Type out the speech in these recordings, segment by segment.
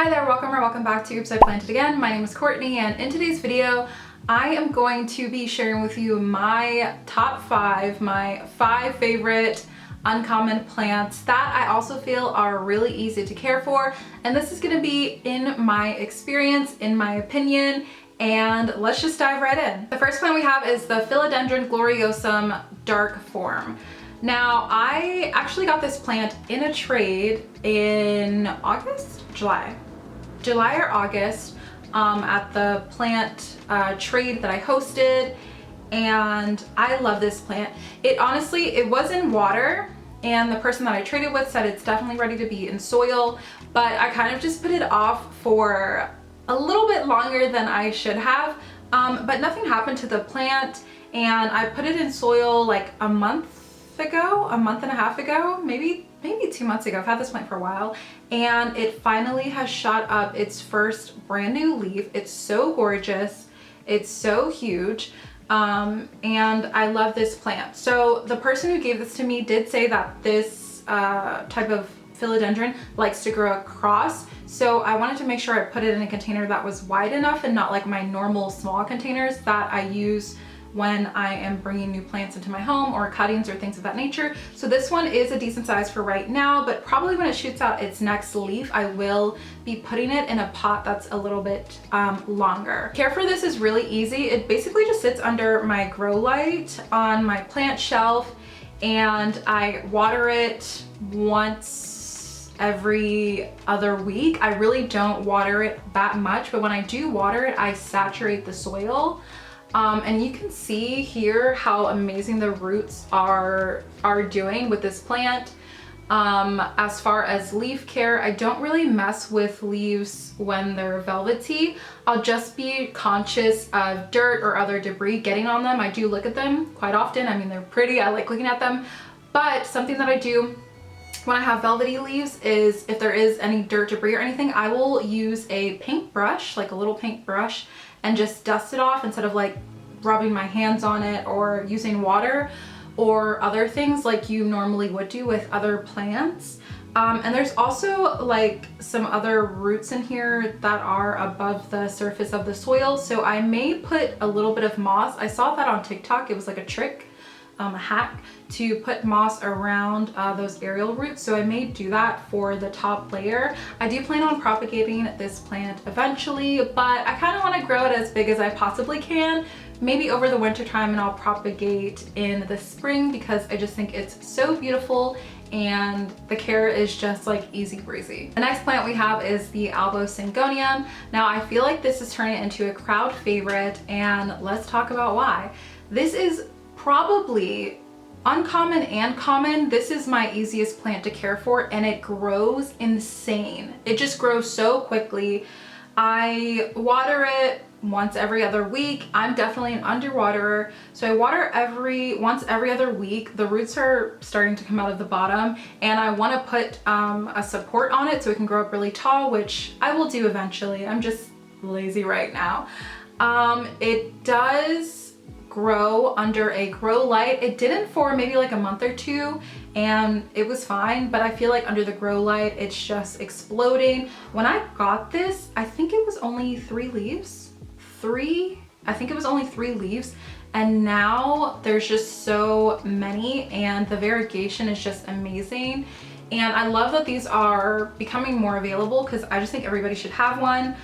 Hi there, welcome or welcome back to Oops, I Planted Again. My name is Courtney, and in today's video, I am going to be sharing with you my top 5, my 5 favorite uncommon plants that I also feel are really easy to care for. And this is gonna be in my experience, in my opinion, and let's just dive right in. The first plant we have is the Philodendron Gloriosum dark form. Now, I actually got this plant in a trade in July or August at the plant trade that I hosted, and I love this plant. It was in water, and the person that I traded with said it's definitely ready to be in soil, but I kind of just put it off for a little bit longer than I should have, but nothing happened to the plant, and I put it in soil like a month and a half ago, maybe 2 months ago. I've had this plant for a while, and it finally has shot up its first brand new leaf. It's so gorgeous, it's so huge, and I love this plant. So the person who gave this to me did say that this type of philodendron likes to grow across, so I wanted to make sure I put it in a container that was wide enough and not like my normal small containers that I use when I am bringing new plants into my home or cuttings or things of that nature. So this one is a decent size for right now, but probably when it shoots out its next leaf, I will be putting it in a pot that's a little bit longer. Care for this is really easy. It basically just sits under my grow light on my plant shelf, and I water it once every other week. I really don't water it that much, but when I do water it, I saturate the soil. And you can see here how amazing the roots are doing with this plant. As far as leaf care, I don't really mess with leaves when they're velvety. I'll just be conscious of dirt or other debris getting on them. I do look at them quite often. I mean, they're pretty, I like looking at them, but something that I do when I have velvety leaves is if there is any dirt, debris, or anything, I will use a paintbrush, like a little paintbrush, and just dust it off instead of like rubbing my hands on it or using water or other things like you normally would do with other plants. And there's also like some other roots in here that are above the surface of the soil, so I may put a little bit of moss. I saw that on TikTok. It was like a trick, a hack to put moss around those aerial roots, so I may do that for the top layer. I do plan on propagating this plant eventually, but I kind of want to grow it as big as I possibly can, maybe over the winter time, and I'll propagate in the spring because I just think it's so beautiful and the care is just like easy breezy. The next plant we have is the Albo Syngonium. Now I feel like this is turning into a crowd favorite, and let's talk about why. This is probably uncommon and common. This is my easiest plant to care for, and it grows insane. It just grows so quickly. I water it once every other week. I'm definitely an underwaterer, so I water once every other week. The roots are starting to come out of the bottom, and I want to put a support on it so it can grow up really tall, which I will do eventually. I'm just lazy right now. It does grow under a grow light. It didn't for maybe like a month or two, and it was fine, but I feel like under the grow light it's just exploding. When I got this, I think it was only 3 leaves. I think it was only 3 leaves, and now there's just so many, and the variegation is just amazing. And I love that these are becoming more available because I just think everybody should have one.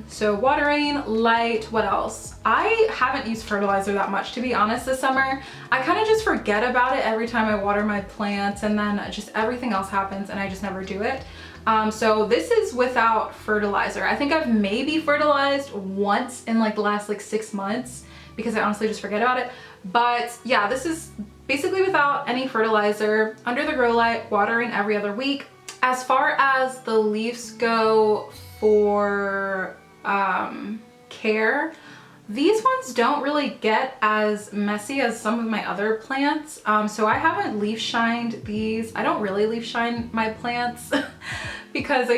So watering, light, what else? I haven't used fertilizer that much, to be honest, this summer. I kind of just forget about it every time I water my plants, and then just everything else happens and I just never do it. So this is without fertilizer. I think I've maybe fertilized once in like the last 6 months because I honestly just forget about it. But yeah, this is basically without any fertilizer, under the grow light, watering every other week. As far as the leaves go for care, these ones don't really get as messy as some of my other plants. So I haven't leaf shined these. I don't really leaf shine my plants because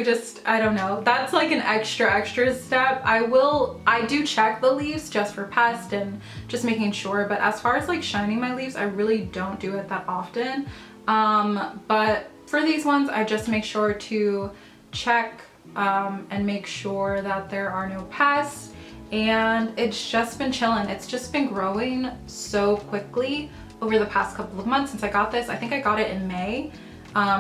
I don't know. That's like an extra step. I do check the leaves just for pests and just making sure, but as far as like shining my leaves, I really don't do it that often. But for these ones, I just make sure to check and make sure that there are no pests. And it's just been chilling. It's just been growing so quickly over the past couple of months since I got this. I think I got it in May.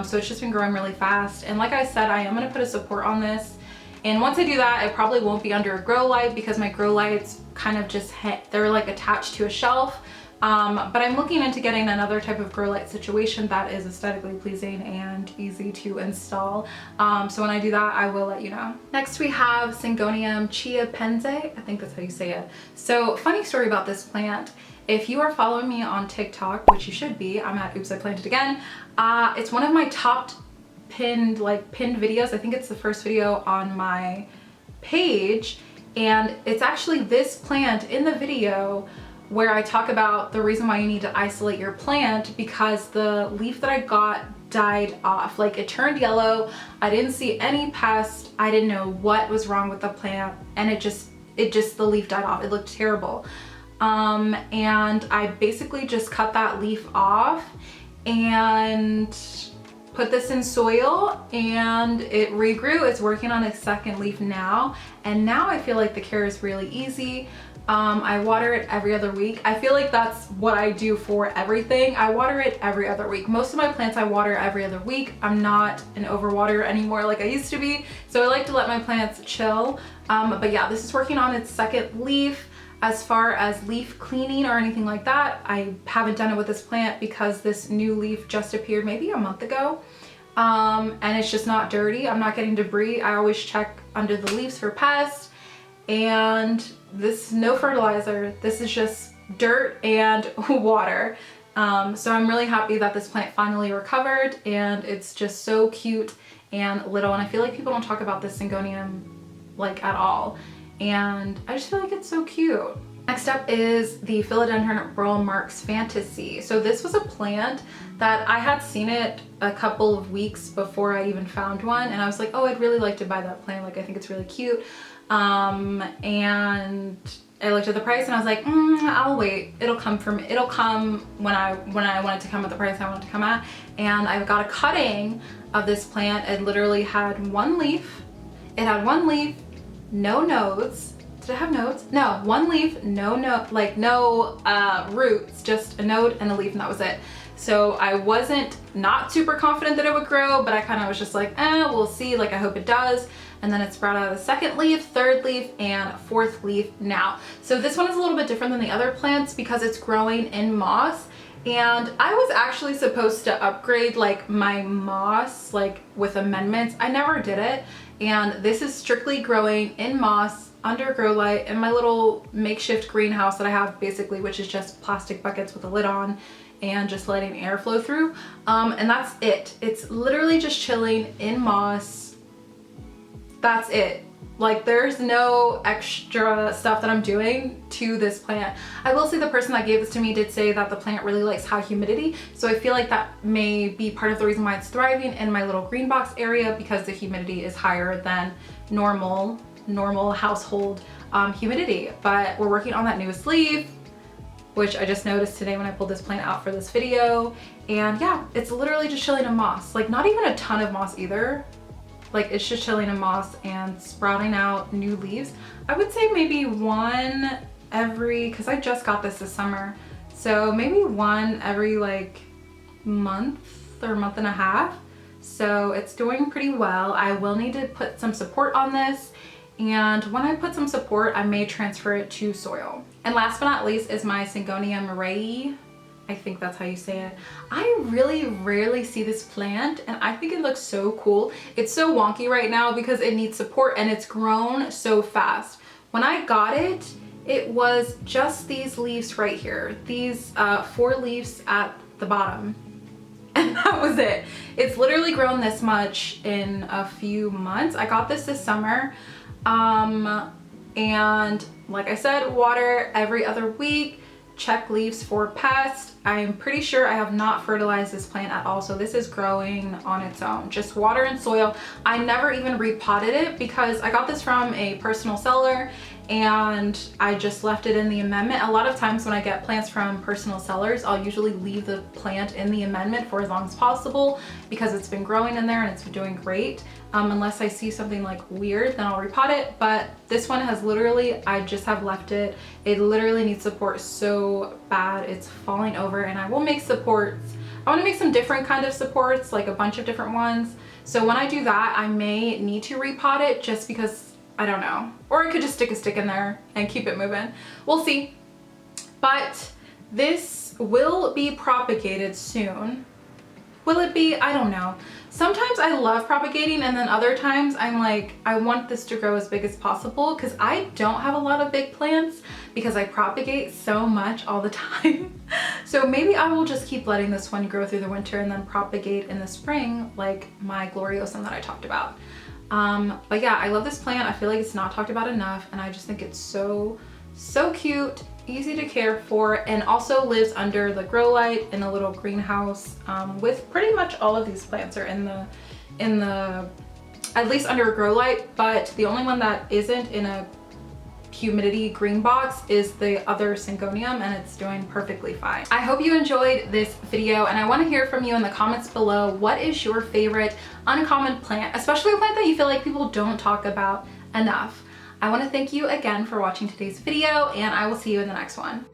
So it's just been growing really fast. And like I said, I am gonna put a support on this. And once I do that, it probably won't be under a grow light because my grow lights kind of just they're like attached to a shelf. But I'm looking into getting another type of grow light situation that is aesthetically pleasing and easy to install. So when I do that, I will let you know. Next we have Syngonium Chia Pense. I think that's how you say it. So funny story about this plant. If you are following me on TikTok, which you should be, I'm at Oops, I Planted Again. It's one of my top pinned videos. I think it's the first video on my page. And it's actually this plant in the video where I talk about the reason why you need to isolate your plant, because the leaf that I got died off. Like it turned yellow. I didn't see any pests. I didn't know what was wrong with the plant. And the leaf died off. It looked terrible. And I basically just cut that leaf off and put this in soil and it regrew. It's working on its second leaf now. And now I feel like the care is really easy. I water it every other week. I feel like that's what I do for everything. I water it every other week. Most of my plants I water every other week. I'm not an overwaterer anymore like I used to be. So I like to let my plants chill. But yeah, this is working on its second leaf. As far as leaf cleaning or anything like that, I haven't done it with this plant because this new leaf just appeared maybe a month ago. And it's just not dirty. I'm not getting debris. I always check under the leaves for pests. And this is no fertilizer. This is just dirt and water. So I'm really happy that this plant finally recovered, and it's just so cute and little. And I feel like people don't talk about this Syngonium like at all. And I just feel like it's so cute. Next up is the Philodendron Royal Marks Fantasy. So this was a plant that I had seen it a couple of weeks before I even found one, and I was like, oh, I'd really like to buy that plant. Like I think it's really cute. And I looked at the price and I was like, I'll wait. It'll come when I want it to come at the price I want it to come at. And I got a cutting of this plant. It literally had one leaf. It had one leaf, no nodes. Did it have nodes? No, one leaf, no roots, just a node and a leaf, and that was it. So I wasn't not super confident that it would grow, but I kind of was just like, we'll see. Like I hope it does. And then it's brought out the second leaf, third leaf, and fourth leaf now. So this one is a little bit different than the other plants because it's growing in moss. And I was actually supposed to upgrade like my moss, like with amendments. I never did it. And this is strictly growing in moss under grow light in my little makeshift greenhouse that I have basically, which is just plastic buckets with a lid on and just letting air flow through. And that's it. It's literally just chilling in moss. That's it. Like there's no extra stuff that I'm doing to this plant. I will say the person that gave this to me did say that the plant really likes high humidity. So I feel like that may be part of the reason why it's thriving in my little green box area, because the humidity is higher than normal household humidity. But we're working on that newest leaf, which I just noticed today when I pulled this plant out for this video. And yeah, it's literally just chilling in moss. Like not even a ton of moss either. Like it's just chilling in moss and sprouting out new leaves. I would say maybe one every, because I just got this summer. So maybe one every like month or month and a half. So it's doing pretty well. I will need to put some support on this. And when I put some support, I may transfer it to soil. And last but not least is my Syngonium Moray. I think that's how you say it. I really rarely see this plant and I think it looks so cool. It's so wonky right now because it needs support and it's grown so fast. When I got it, it was just these leaves right here. These 4 leaves at the bottom. And that was it. It's literally grown this much in a few months. I got this summer. And like I said, water every other week. Check leaves for pests. I'm pretty sure I have not fertilized this plant at all. So this is growing on its own, just water and soil. I never even repotted it because I got this from a personal seller and I just left it in the amendment. A lot of times when I get plants from personal sellers, I'll usually leave the plant in the amendment for as long as possible because it's been growing in there and it's been doing great. Unless I see something like weird, then I'll repot it. But this one has literally, I just have left it. It literally needs support so bad. It's falling over, and I will make supports. I want to make some different kind of supports, like a bunch of different ones. So when I do that, I may need to repot it just because I don't know. Or I could just stick a stick in there and keep it moving. We'll see. But this will be propagated soon. Will it be? I don't know. Sometimes I love propagating, and then other times I'm like, I want this to grow as big as possible because I don't have a lot of big plants because I propagate so much all the time. So maybe I will just keep letting this one grow through the winter and then propagate in the spring like my Gloriosum that I talked about. But yeah, I love this plant. I feel like it's not talked about enough, and I just think it's so cute, easy to care for, and also lives under the grow light in a little greenhouse, with pretty much all of these plants are in the at least under a grow light, but the only one that isn't in a humidity green box is the other Syngonium, and it's doing perfectly fine. I hope you enjoyed this video, and I want to hear from you in the comments below. What is your favorite uncommon plant, especially a plant that you feel like people don't talk about enough? I want to thank you again for watching today's video, and I will see you in the next one.